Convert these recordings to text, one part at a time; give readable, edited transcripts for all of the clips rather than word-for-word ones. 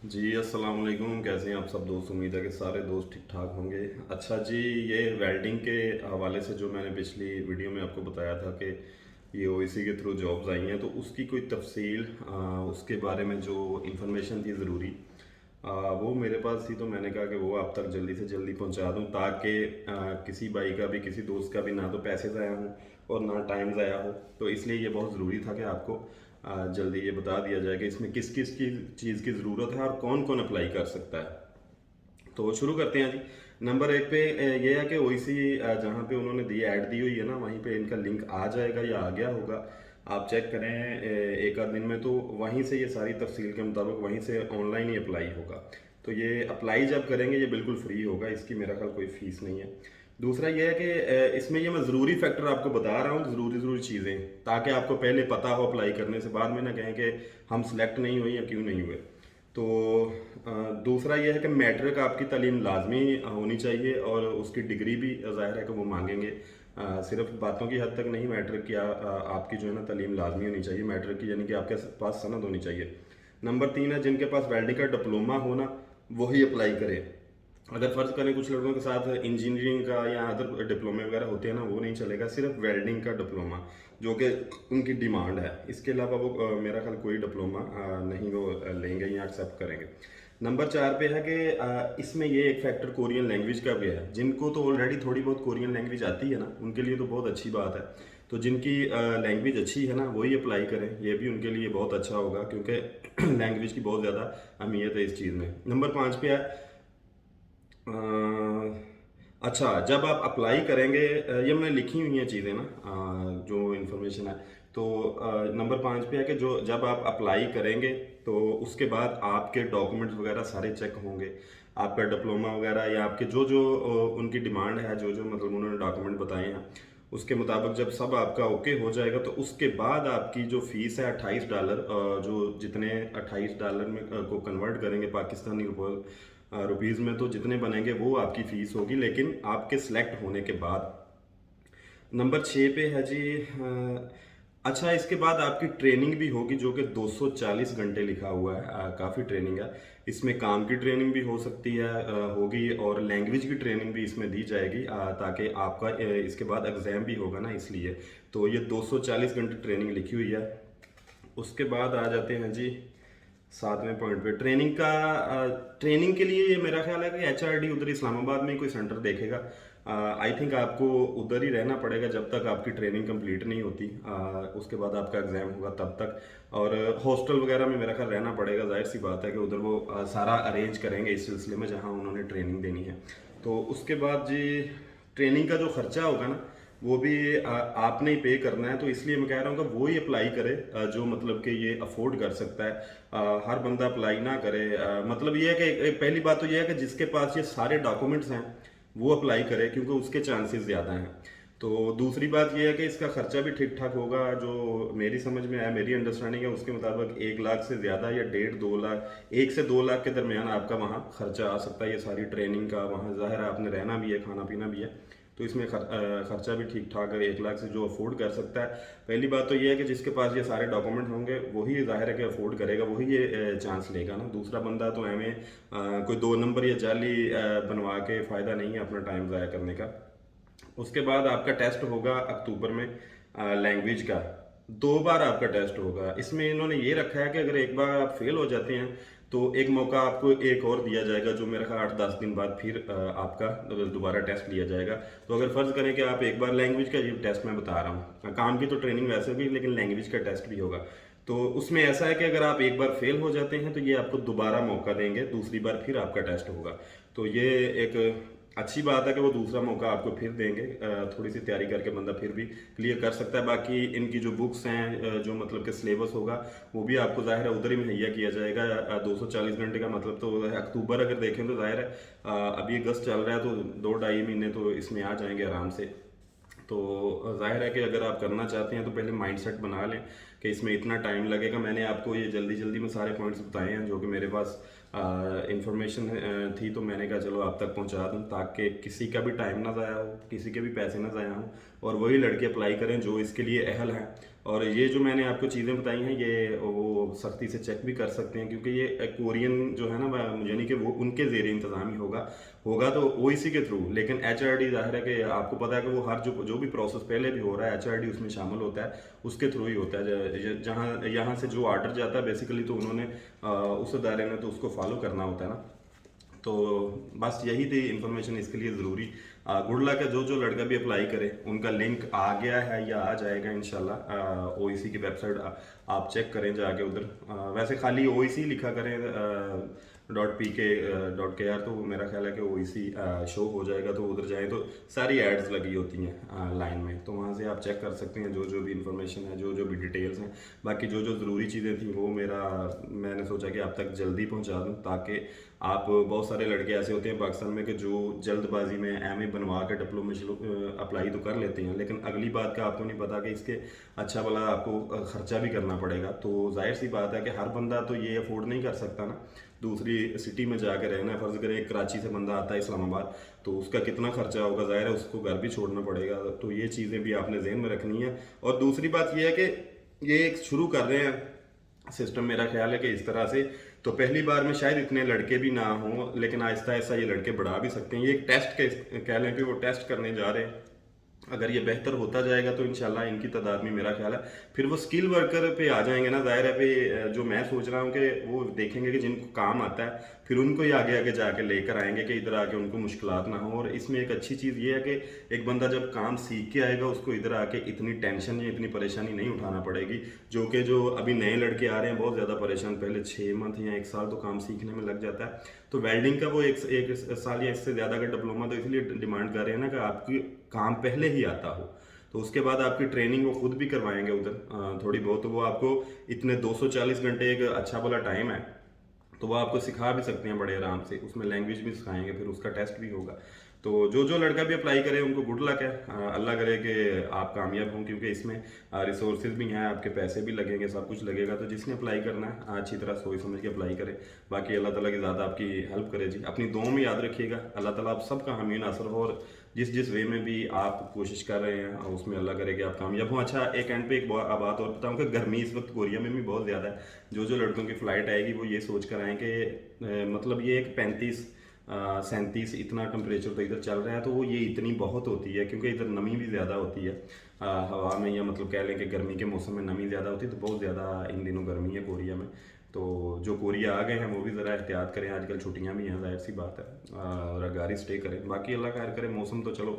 जी, अस्सलाम वालेकुम। कैसे हैं आप सब दोस्त? उम्मीद है कि सारे दोस्त ठीक ठाक होंगे। अच्छा जी, ये वेल्डिंग के हवाले से जो मैंने पिछली वीडियो में आपको बताया था कि ये ओईसी के थ्रू जॉब्स आई हैं, तो उसकी कोई तफसील उसके बारे में जो इंफॉर्मेशन थी ज़रूरी, वो मेरे पास थी, तो मैंने कहा कि वो आप तक जल्दी से जल्दी पहुंचा दूं, ताकि किसी भाई का भी, किसी दोस्त का भी ना तो पैसे ज़ाया हों और ना टाइम ज़ाया हो। तो इसलिए ये बहुत ज़रूरी था कि आपको जल्दी ये बता दिया जाए कि इसमें किस किस की चीज़ की ज़रूरत है और कौन कौन अप्लाई कर सकता है। तो शुरू करते हैं जी। नंबर एक पे ये है कि ओईसी जहाँ पे उन्होंने दी ऐड दी हुई है ना, वहीं पे इनका लिंक आ जाएगा या आ गया होगा। आप चेक करें एक आध दिन में, तो वहीं से ये सारी तफसील के मुताबिक वहीं से ऑनलाइन ही अप्लाई होगा। तो ये अप्लाई जब करेंगे ये बिल्कुल फ्री होगा, इसकी मेरा ख्याल कोई फीस नहीं है। दूसरा ये है कि इसमें ये मैं ज़रूरी फैक्टर आपको बता रहा हूँ, ज़रूरी ज़रूरी चीज़ें, ताकि आपको पहले पता हो अप्लाई करने से, बाद में ना कहें कि हम सिलेक्ट नहीं हुए या क्यों नहीं हुए। तो दूसरा ये है कि मैट्रिक आपकी तालीम लाजमी होनी चाहिए और उसकी डिग्री भी ज़ाहिर है कि वो मांगेंगे। सिर्फ बातों की हद तक नहीं, मैट्रिक की आपकी जो है ना तालीम लाजमी होनी चाहिए मैट्रिक की, यानी कि आपके पास सनद होनी चाहिए। नंबर तीन है, जिनके पास वेल्डिंग का डिप्लोमा होना वही अप्लाई करे। अगर फ़र्ज़ करें कुछ लड़कों के साथ इंजीनियरिंग का या अदर डिप्लोमे वगैरह होते हैं ना, वो नहीं चलेगा, सिर्फ वेल्डिंग का डिप्लोमा जो कि उनकी डिमांड है। इसके अलावा वो मेरा ख्याल कोई डिप्लोमा नहीं वो लेंगे या एक्सेप्ट करेंगे। नंबर चार पे है कि इसमें ये एक फैक्टर कोरियन लैंग्वेज का भी है। जिनको तो ऑलरेडी थोड़ी बहुत कोरियन लैंग्वेज आती है ना, उनके लिए तो बहुत अच्छी बात है। तो जिनकी लैंग्वेज अच्छी है ना, वही अप्लाई करें, ये भी उनके लिए बहुत अच्छा होगा, क्योंकि लैंग्वेज की बहुत ज़्यादा अहमियत है इस चीज़ में। नंबर पाँच पे है अच्छा, जब आप अप्लाई करेंगे, ये मैंने लिखी हुई हैं चीज़ें ना, जो इन्फॉर्मेशन है। तो नंबर पाँच पे है कि जो जब आप अप्लाई करेंगे तो उसके बाद आपके डॉक्यूमेंट्स वगैरह सारे चेक होंगे। आपका डिप्लोमा वगैरह या आपके जो जो उनकी डिमांड है, जो जो मतलब उन्होंने डॉक्यूमेंट बताए हैं, उसके मुताबिक जब सब आपका ओके हो जाएगा, तो उसके बाद आपकी जो फ़ीस है $28, जो जितने $28 में को कन्वर्ट करेंगे पाकिस्तानी रुपीज़ में, तो जितने बनेंगे वो आपकी फ़ीस होगी, लेकिन आपके सिलेक्ट होने के बाद। नंबर छः पे है जी, अच्छा, इसके बाद आपकी ट्रेनिंग भी होगी, जो कि 240 घंटे लिखा हुआ है, काफ़ी ट्रेनिंग है। इसमें काम की ट्रेनिंग भी हो सकती है, होगी, और लैंग्वेज की ट्रेनिंग भी इसमें दी जाएगी, ताकि आपका इसके बाद एग्ज़ाम भी होगा ना, इसलिए। तो ये 240 घंटे ट्रेनिंग लिखी हुई है। उसके बाद आ जाते हैं जी सातवें पॉइंट पे, ट्रेनिंग का। ट्रेनिंग के लिए ये मेरा ख्याल है कि एचआरडी उधर इस्लामाबाद में ही कोई सेंटर देखेगा। आई थिंक आपको उधर ही रहना पड़ेगा जब तक आपकी ट्रेनिंग कंप्लीट नहीं होती। उसके बाद आपका एग्ज़ाम होगा तब तक, और हॉस्टल वगैरह में मेरा ख्याल रहना पड़ेगा। जाहिर सी बात है कि उधर वो सारा अरेंज करेंगे इस सिलसिले में जहाँ उन्होंने ट्रेनिंग देनी है। तो उसके बाद जी, ट्रेनिंग का जो खर्चा होगा ना, वो भी आपने ही पे करना है। तो इसलिए मैं कह रहा हूँ कि वो ही अप्लाई करे, जो मतलब कि ये अफोर्ड कर सकता है। हर बंदा अप्लाई ना करे। मतलब ये है कि पहली बात तो ये है कि जिसके पास ये सारे डॉक्यूमेंट्स हैं वो अप्लाई करे, क्योंकि उसके चांसेस ज़्यादा हैं। तो दूसरी बात ये है कि इसका खर्चा भी ठीक ठाक होगा। जो मेरी समझ में आया, मेरी अंडरस्टैंडिंग है उसके मुताबिक 1 लाख से ज़्यादा या 1.5 2 लाख, 1 से 2 लाख के दरमियान आपका वहाँ खर्चा आ सकता है। ये सारी ट्रेनिंग का, वहाँ ज़ाहिर है आपने रहना भी है, खाना पीना भी है, तो इसमें खर्चा भी ठीक ठाक है। 1 लाख से जो अफोर्ड कर सकता है, पहली बात तो ये है कि जिसके पास ये सारे डॉक्यूमेंट होंगे वही ज़ाहिर है कि अफोर्ड करेगा, वही ये चांस लेगा ना। दूसरा बंदा तो हमें कोई 2 नंबर या जाली बनवा के फ़ायदा नहीं है अपना टाइम ज़ाया करने का। उसके बाद आपका टेस्ट होगा अक्टूबर में, लैंग्वेज का। 2 बार आपका टेस्ट होगा। इसमें इन्होंने ये रखा है कि अगर एक बार आप फेल हो जाते हैं तो एक मौका आपको एक और दिया जाएगा, जो मेरा ख्याल 8-10 दिन बाद फिर आपका दोबारा टेस्ट लिया जाएगा। तो अगर फ़र्ज़ करें कि आप एक बार लैंग्वेज का, ये टेस्ट मैं बता रहा हूँ, काम की तो ट्रेनिंग वैसे भी, लेकिन लैंग्वेज का टेस्ट भी होगा। तो उसमें ऐसा है कि अगर आप एक बार फेल हो जाते हैं तो ये आपको दोबारा मौका देंगे, दूसरी बार फिर आपका टेस्ट होगा। तो ये एक अच्छी बात है कि वो दूसरा मौका आपको फिर देंगे। थोड़ी सी तैयारी करके बंदा फिर भी क्लियर कर सकता है। बाकी इनकी जो बुक्स हैं, जो मतलब कि सिलेबस होगा, वो भी आपको ज़ाहिर है उधर ही मुहैया किया जाएगा। 240 घंटे का मतलब तो अक्टूबर अगर देखें तो ज़ाहिर है अभी अगस्त चल रहा है, तो 2 ढाई महीने तो इसमें आ जाएंगे आराम से। तो ज़ाहिर है कि अगर आप करना चाहते हैं तो पहले माइंडसेट बना लें कि इसमें इतना टाइम लगेगा। मैंने आपको ये जल्दी जल्दी में सारे पॉइंट्स बताए हैं जो कि मेरे पास इंफॉर्मेशन थी, तो मैंने कहा चलो आप तक पहुंचा दूं, ताकि किसी का भी टाइम ना ज़ाया हो, किसी के भी पैसे ना ज़ाया हो, और वही लड़के अप्लाई करें जो इसके लिए अहल हैं। और ये जो मैंने आपको चीज़ें बताई हैं ये वो सख्ती से चेक भी कर सकते हैं, क्योंकि ये कोरियन जो है ना, यानी कि वो उनके ज़ेरे इंतज़ाम ही होगा। होगा तो ओईसी के थ्रू, लेकिन एचआरडी ज़ाहिर है कि आपको पता है कि वो हर जो जो भी प्रोसेस पहले भी हो रहा है एचआरडी उसमें शामिल होता है, उसके थ्रू ही होता है। जहाँ यहाँ से जो ऑर्डर जाता है बेसिकली, तो उन्होंने उस दायरे में तो उसको फॉलो करना होता है ना। तो बस यही थी इन्फॉर्मेशन इसके लिए ज़रूरी। गुड लक है जो जो लड़का भी अप्लाई करे, उनका लिंक आ गया है या आ जाएगा इंशाल्लाह। ओईसी की वेबसाइट आप चेक करें जाके उधर। वैसे खाली ओईसी लिखा करें .pk.kr, तो मेरा ख्याल है कि ओईसी शो हो जाएगा। तो उधर जाएं तो सारी एड्स लगी होती हैं लाइन में, तो वहाँ से आप चेक कर सकते हैं जो जो भी इंफॉर्मेशन है, जो जो भी डिटेल्स हैं। बाकी जो जो ज़रूरी चीज़ें थी वो मैंने सोचा कि आप तक जल्दी पहुँचा दूँ, ताकि आप बहुत सारे लड़के ऐसे होते हैं पाकिस्तान में कि जो जल्दबाजी में एमए बनवा के डिप्लोमा अप्लाई तो कर लेते हैं, लेकिन अगली बात का आपको नहीं पता कि इसके अच्छा भला आपको खर्चा भी करना पड़ेगा। तो जाहिर सी बात है कि हर बंदा तो ये अफोर्ड नहीं कर सकता ना, दूसरी सिटी में जाकर रहना है। फ़र्ज़ करें कराची से बंदा आता है इस्लामाबाद, तो उसका कितना खर्चा होगा, ज़ाहिर है उसको घर भी छोड़ना पड़ेगा। तो ये चीज़ें भी आपने जहन में रखनी है। और दूसरी बात यह है कि ये एक शुरू कर रहे हैं सिस्टम, मेरा ख्याल है कि इस तरह से तो पहली बार में शायद इतने लड़के भी ना हों, लेकिन आहिस्ता आहिस्ता ये लड़के बढ़ा भी सकते हैं। ये एक टेस्ट के कह लें कि वो टेस्ट करने जा रहे हैं। अगर ये बेहतर होता जाएगा तो इंशाल्लाह इनकी तादाद में मेरा ख्याल है फिर वो स्किल वर्कर पे आ जाएंगे ना। ज़ाहिर है पे जो मैं सोच रहा हूँ कि वो देखेंगे कि जिनको काम आता है फिर उनको ही आगे आगे जाके लेकर आएंगे कि इधर आके उनको मुश्किलात ना हो। और इसमें एक अच्छी चीज़ ये है कि एक बंदा जब काम सीख के आएगा उसको इधर आके इतनी टेंशन या इतनी परेशानी नहीं उठाना पड़ेगी। जो अभी नए लड़के आ रहे हैं बहुत ज़्यादा परेशान, पहले 6 मंथ या 1 साल तो काम सीखने में लग जाता है। तो वेल्डिंग का वो एक साल या इससे ज़्यादा का डिप्लोमा तो इसलिए डिमांड कर रहे हैं ना कि आपकी काम पहले ही आता हो। तो उसके बाद आपकी ट्रेनिंग वो खुद भी करवाएंगे उधर थोड़ी बहुत। तो वो आपको इतने 240 घंटे एक अच्छा भला टाइम है, तो वो आपको सिखा भी सकते हैं बड़े आराम से। उसमें लैंग्वेज भी सिखाएंगे, फिर उसका टेस्ट भी होगा। तो जो जो लड़का भी अप्लाई करे उनको गुड लक है। अल्लाह करे कि आप कामयाब हों, क्योंकि इसमें रिसोर्सेज भी हैं, आपके पैसे भी लगेंगे, सब कुछ लगेगा। तो जिसने अप्लाई करना है अच्छी तरह सोच समझ के अप्लाई करे। बाकी अल्लाह ताला की ज़्यादा आपकी हेल्प करे जी। अपनी दुआ में याद रखिएगा, अल्लाह ताला आप सबका हामी नासर हो। और जिस जिस वे में भी आप कोशिश कर रहे हैं उसमें अल्लाह करे कि आप कामयाब हों। अच्छा, एक एंड पे एक बात और बताऊँ कि गर्मी इस वक्त कोरिया में भी बहुत ज़्यादा है। जो जो लड़कों की फ़्लाइट आएगी वो ये सोच कर आएँ कि मतलब ये एक 35-37 इतना टेम्परेचर तो इधर चल रहा है, तो वो ये इतनी बहुत होती है क्योंकि इधर नमी भी ज़्यादा होती है हवा में, या मतलब कह लें कि गर्मी के मौसम में नमी ज़्यादा होती है। तो बहुत ज़्यादा इन दिनों गर्मी है कोरिया में। तो जो कोरिया आ गए हैं वो भी ज़रा एहतियात करें, आजकल छुट्टियां भी हैं, जाहिर सी बात है। और गाड़ी स्टे करें। बाकी अल्लाह खैर करे। मौसम तो चलो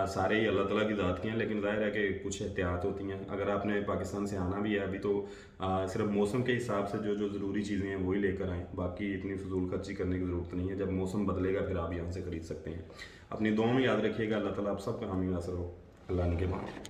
सारे ही अल्लाह ताला की ज़ात के हैं, लेकिन ज़ाहिर है कि कुछ एहतियात होती हैं। अगर आपने पाकिस्तान से आना भी है अभी, तो सिर्फ मौसम के हिसाब से जो जो ज़रूरी चीज़ें हैं वही लेकर आएँ। बाकी इतनी फजूल खर्ची करने की ज़रूरत नहीं है। जब मौसम बदलेगा फिर आप यहाँ से ख़रीद सकते हैं। अपनी दुआ में याद रखिएगा। अल्लाह ताला आप सबका हामी नासर हो। अल्लाह ने के बाद